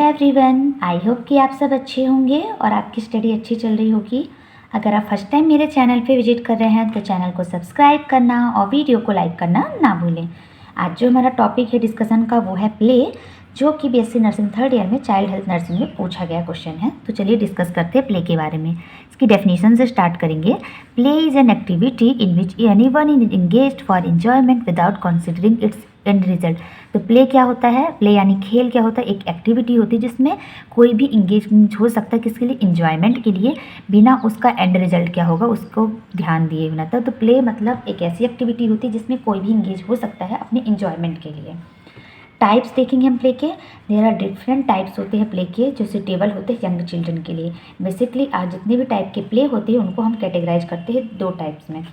Everyone, I hope कि आप सब अच्छे होंगे और आपकी स्टडी अच्छी चल रही होगी। अगर आप फर्स्ट टाइम मेरे चैनल पे विजिट कर रहे हैं तो चैनल को सब्सक्राइब करना और वीडियो को लाइक करना ना भूलें। आज जो हमारा टॉपिक है डिस्कशन का वो है प्ले, जो कि बीएससी नर्सिंग थर्ड ईयर में चाइल्ड हेल्थ नर्सिंग में पूछा गया क्वेश्चन है। तो चलिए डिस्कस करते हैं प्ले के बारे में। इसकी डेफिनेशन से स्टार्ट करेंगे। Play is an activity in which anyone is engaged for enjoyment without considering it's and result. तो प्ले क्या होता है? प्ले यानी खेल क्या होता है? एक एक्टिविटी होती है जिसमें कोई भी इंगेजमेंट हो सकता है किसके लिए, इंजॉयमेंट के लिए, बिना उसका एंड रिजल्ट क्या होगा उसको ध्यान दिए बिना। तो प्ले मतलब एक ऐसी एक्टिविटी होती है जिसमें कोई भी इंगेज हो सकता है अपने इंजॉयमेंट के लिए। टाइप्स देखेंगे हम प्ले के। देयर आर डिफरेंट टाइप्स होते हैं प्ले के जो सुटेबल होते हैं यंग चिल्ड्रन के लिए। बेसिकली आज जितने भी टाइप के प्ले होते हैं उनको हम कैटेगराइज करते हैं दो टाइप्स में।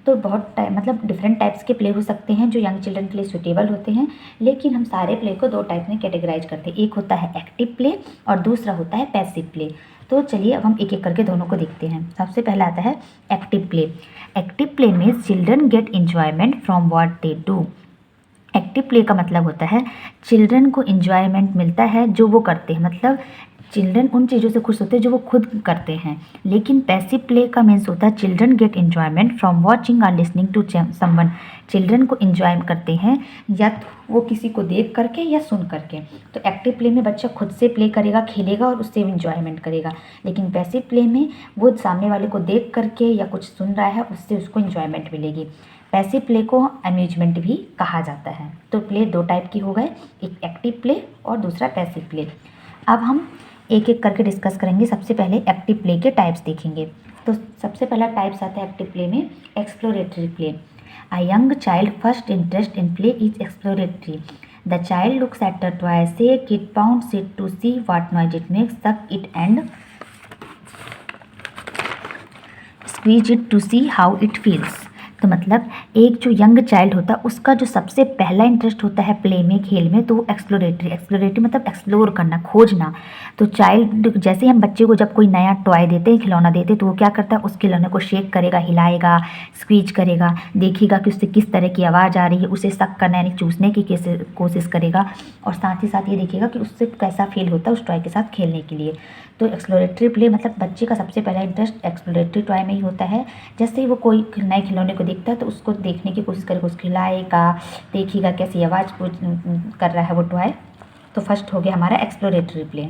तो बहुत मतलब डिफरेंट टाइप्स के प्ले हो सकते हैं जो यंग चिल्ड्रन के लिए सुटेबल होते हैं, लेकिन हम सारे प्ले को दो टाइप में कैटेगराइज करते हैं। एक होता है एक्टिव प्ले और दूसरा होता है पैसिव प्ले। तो चलिए अब हम एक एक करके दोनों को देखते हैं। सबसे पहला आता है एक्टिव प्ले। एक्टिव प्ले में children gate enjoyment from what they do. Active play का मतलब होता है चिल्ड्रन को एंजॉयमेंट मिलता है जो वो करते हैं, मतलब चिल्ड्रन उन चीज़ों से खुश होते हैं जो वो खुद करते हैं। लेकिन पैसिव प्ले का मीन्स होता है children gate enjoyment from watching और लिसनिंग टू समवन। चिल्ड्रन को एंजॉय करते हैं या वो किसी को देख करके या सुन करके। तो एक्टिव प्ले में बच्चा खुद से प्ले करेगा, खेलेगा और उससे एंजॉयमेंट करेगा। लेकिन पैसिव प्ले में वो सामने वाले को देख करके या कुछ सुन रहा है, उससे उसको एंजॉयमेंट मिलेगी। पैसिव प्ले को अम्यूजमेंट भी कहा जाता है। तो प्ले दो टाइप की हो गए, एक एक्टिव प्ले और दूसरा पैसिव प्ले। अब हम एक एक करके डिस्कस करेंगे। सबसे पहले एक्टिव प्ले के टाइप्स देखेंगे। तो सबसे पहला टाइप्स आता है एक्टिव प्ले में exploratory play. A young child first interest in play is exploratory. The child looks at the toy, shake it, bounce it to see what noise it makes, suck it and squeeze it to see how it feels. तो मतलब एक जो young child होता है उसका जो सबसे पहला इंटरेस्ट होता है प्ले में, खेल में, तो वो एक्सप्लोरेटरी मतलब एक्सप्लोर करना, खोजना। तो चाइल्ड जैसे हम बच्चे को जब कोई नया टॉय देते हैं, खिलौना देते हैं, तो वो क्या करता है उस खिलौने को शेक करेगा, हिलाएगा, स्क्वीज करेगा, देखेगा कि उससे किस तरह की आवाज़ आ रही है, उसे सक करना यानी चूसने की कोशिश करेगा, और साथ ही साथ ये देखेगा कि उससे कैसा फील होता है उस टॉय के साथ खेलने के लिए। तो एक्सप्लोरेटरी प्ले मतलब बच्चे का सबसे पहला इंटरेस्ट एक्सप्लोरेटरी टॉय में ही होता है। जैसे ही वो कोई नए खिलौने को देखता है तो उसको देखने की कोशिश करेगा, उसको हिलाएगा, देखेगा कैसी आवाज़ कर रहा है वो टॉय। तो फर्स्ट हो गया हमारा एक्सप्लोरेटरी प्ले।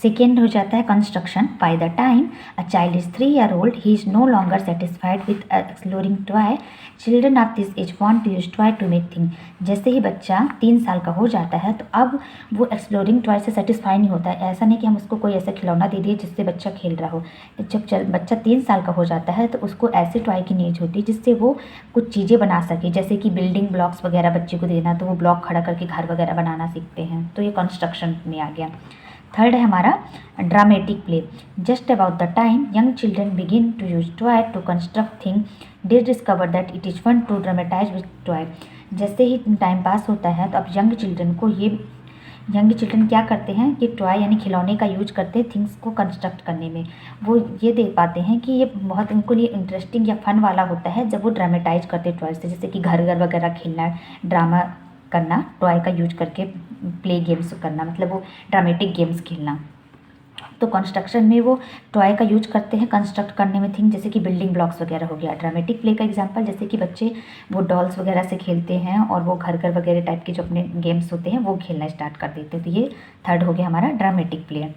सेकेंड हो जाता है construction. By the time a child is 3 year old, he is no longer satisfied with exploring toy. Children of this age want to use toy to make thing. जैसे ही बच्चा 3 साल का हो जाता है तो अब वो एक्सप्लोरिंग टॉय से सेटिस्फाई नहीं होता है। ऐसा नहीं कि हम उसको कोई ऐसा खिलौना दे दिए जिससे बच्चा खेल रहा हो। जब बच्चा 3 साल का हो जाता है तो उसको ऐसे टॉय की नीड होती है जिससे वो कुछ चीज़ें बना सके, जैसे कि बिल्डिंग ब्लॉक्स वगैरह बच्चे को देना, तो वो ब्लॉक खड़ा करके घर वगैरह बनाना सीखते हैं। तो ये कंस्ट्रक्शन में आ गया। थर्ड है हमारा dramatic play. Just about the time young children begin to use toy to construct thing, they discover that it is fun to dramatize with toy. जैसे ही टाइम पास होता है तो अब यंग चिल्ड्रन क्या करते हैं कि टॉय यानी खिलौने का यूज करते हैं थिंग्स को कंस्ट्रक्ट करने में। वो ये देख पाते हैं कि ये बहुत उनको लिए इंटरेस्टिंग या फन वाला होता है जब वो ड्रामेटाइज करते हैं टॉय से, जैसे कि घर वगैरह खेलना, ड्रामा करना, टॉय का यूज करके प्ले गेम्स करना, मतलब वो ड्रामेटिक गेम्स खेलना। तो कंस्ट्रक्शन में वो टॉय का यूज करते हैं कंस्ट्रक्ट करने में थिंग, जैसे कि बिल्डिंग ब्लॉक्स वगैरह हो गया। ड्रामेटिक प्ले का एग्जांपल जैसे कि बच्चे वो डॉल्स वगैरह से खेलते हैं और वो घर वगैरह टाइप के जो अपने गेम्स होते हैं वो खेलना स्टार्ट कर देते हैं। तो ये थर्ड हो गया हमारा ड्रामेटिक प्ले।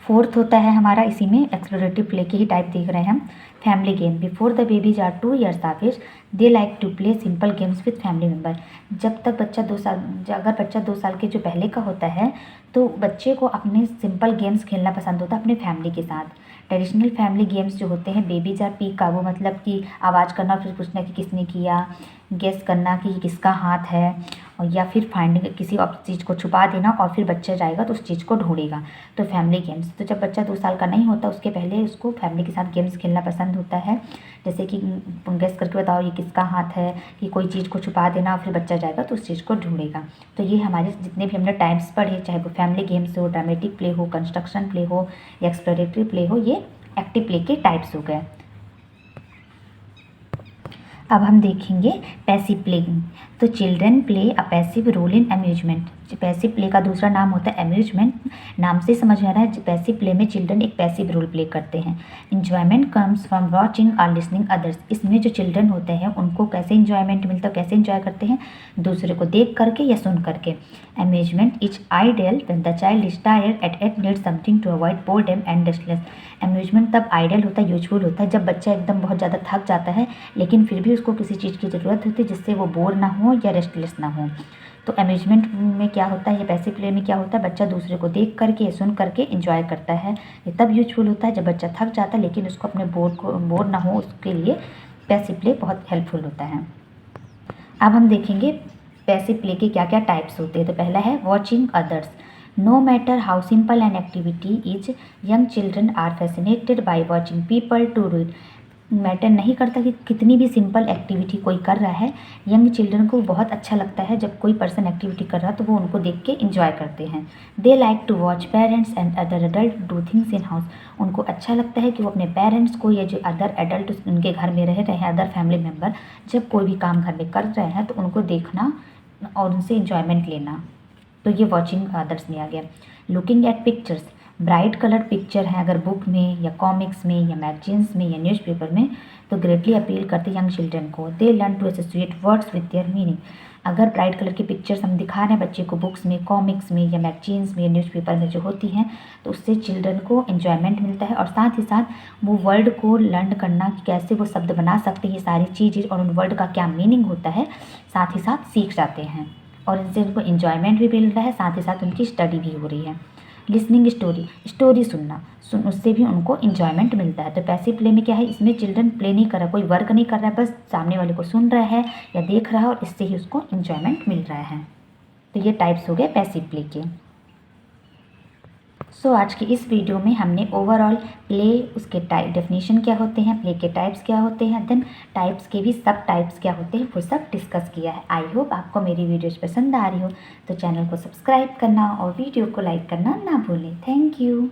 फोर्थ होता है हमारा, इसी में एक्सप्लोरेटिव प्ले के ही टाइप देख रहे हैं हम, family game. Before the babies are 2 years of age, they like to play simple games with family member. जब तक बच्चा 2 साल, अगर बच्चा 2 साल के जो पहले का होता है तो बच्चे को अपने सिंपल गेम्स खेलना पसंद होता है अपने फैमिली के साथ। ट्रेडिशनल फैमिली गेम्स जो होते हैं, बेबीज आर पी का वो मतलब कि आवाज़ करना, फिर पूछना कि किसने किया, गेस करना कि किसका हाथ है, और या फिर फाइंडिंग किसी चीज़ को छुपा देना और फिर बच्चा जाएगा तो उस चीज़ को ढूंढेगा। तो फैमिली गेम्स। तो जब बच्चा 2 साल का नहीं होता उसके पहले उसको फैमिली के साथ गेम्स खेलना पसंद होता है, जैसे कि गेस करके बताओ ये किसका हाथ है, कि कोई चीज़ को छुपा देना, फिर बच्चा जाएगा तो उस चीज़ को ढूंढेगा। तो ये हमारे जितने भी हमने टाइप्स पढ़े, चाहे वो फैमिली गेम्स हो, ड्रामेटिक प्ले हो, कंस्ट्रक्शन प्ले हो या एक्सप्लोरेटरी प्ले हो, ये एक्टिव प्ले के टाइप्स हो गए। अब हम देखेंगे पैसिव प्ले। तो children play a passive role in amusement. Passive play का दूसरा नाम होता है अम्यूजमेंट। नाम से समझ आ रहा है पैसिव प्ले में चिल्ड्रन एक पैसिव रोल प्ले करते हैं। इंजॉयमेंट कम्स फ्रॉम वॉचिंग और लिसनिंग अदर्स। इसमें जो चिल्ड्रन होते हैं उनको कैसे इंजॉयमेंट मिलता है, कैसे इंजॉय करते हैं, दूसरे को देख करके या सुन करके। Amusement is ideal when the child is tired at need something to avoid boredom and restless. Amusement तब आइडियल होता है, यूजफुल होता है जब बच्चा एकदम बहुत ज़्यादा थक जाता है लेकिन फिर भी उसको किसी चीज़ की ज़रूरत होती है जिससे वो बोर ना हो या रेस्टलेस ना हो। तो अम्यूजमेंट में क्या होता है, ये पैसिव प्ले में क्या होता है, बच्चा दूसरे को देख करके सुन करके इंजॉय करता है। ये तब यूजफुल होता है जब बच्चा थक जाता है लेकिन उसको अपने बोर ना हो उसके लिए पैसिव प्ले बहुत हेल्पफुल होता है। अब हम देखेंगे पैसिव प्ले के क्या क्या टाइप्स होते हैं। तो पहला है watching others. No matter how simple an activity is, young children are fascinated by watching people to do it. Matter नहीं करता कि कितनी भी सिंपल एक्टिविटी कोई कर रहा है, यंग चिल्ड्रन को बहुत अच्छा लगता है जब कोई पर्सन एक्टिविटी कर रहा है तो वो उनको देख के इंजॉय करते हैं। They like to watch parents and other adult do things in house. उनको अच्छा लगता है कि वो अपने पेरेंट्स को या जो अदर एडल्ट उनके घर में रह रहे हैं, अदर फैमिली मेम्बर जब कोई भी काम घर में कर रहे हैं तो उनको देखना और उनसे इंजॉयमेंट लेना। तो ये वॉचिंग अदर्स में आ गया। Looking at pictures. Bright coloured picture है अगर बुक में या कॉमिक्स में या मैगजीन्स में या न्यूज़पेपर में तो ग्रेटली अपील करते यंग चिल्ड्रन को। They learn to associate words with their meaning. अगर ब्राइट कलर की पिक्चर्स हम दिखा रहे हैं बच्चे को बुक्स में, कॉमिक्स में या मैगजीन्स में या न्यूज़पेपर में जो होती हैं तो उससे चिल्ड्रन को एन्जॉयमेंट मिलता है और साथ ही साथ वो वर्ड को लर्न करना कि कैसे वो शब्द बना सकते हैं, ये सारी चीज़ें और उन वर्ड का क्या मीनिंग होता है साथ ही साथ सीख जाते हैं और इनसे उनको एन्जॉयमेंट भी मिल रहा है, साथ ही साथ उनकी स्टडी भी हो रही है। लिसनिंग स्टोरी सुनना, उससे भी उनको इन्जॉयमेंट मिलता है। तो पैसिव प्ले में क्या है, इसमें चिल्ड्रन प्ले नहीं कर रहा, कोई वर्क नहीं कर रहा है, बस सामने वाले को सुन रहा है या देख रहा है और इससे ही उसको इन्जॉयमेंट मिल रहा है। तो ये टाइप्स हो गए पैसिव प्ले के। सो आज की इस वीडियो में हमने ओवरऑल प्ले, उसके डेफिनेशन क्या होते हैं, प्ले के टाइप्स क्या होते हैं, देन टाइप्स के भी सब टाइप्स क्या होते हैं वो सब डिस्कस किया है। आई होप आपको मेरी वीडियोज़ पसंद आ रही हो। तो चैनल को सब्सक्राइब करना और वीडियो को लाइक करना ना भूलें। Thank you.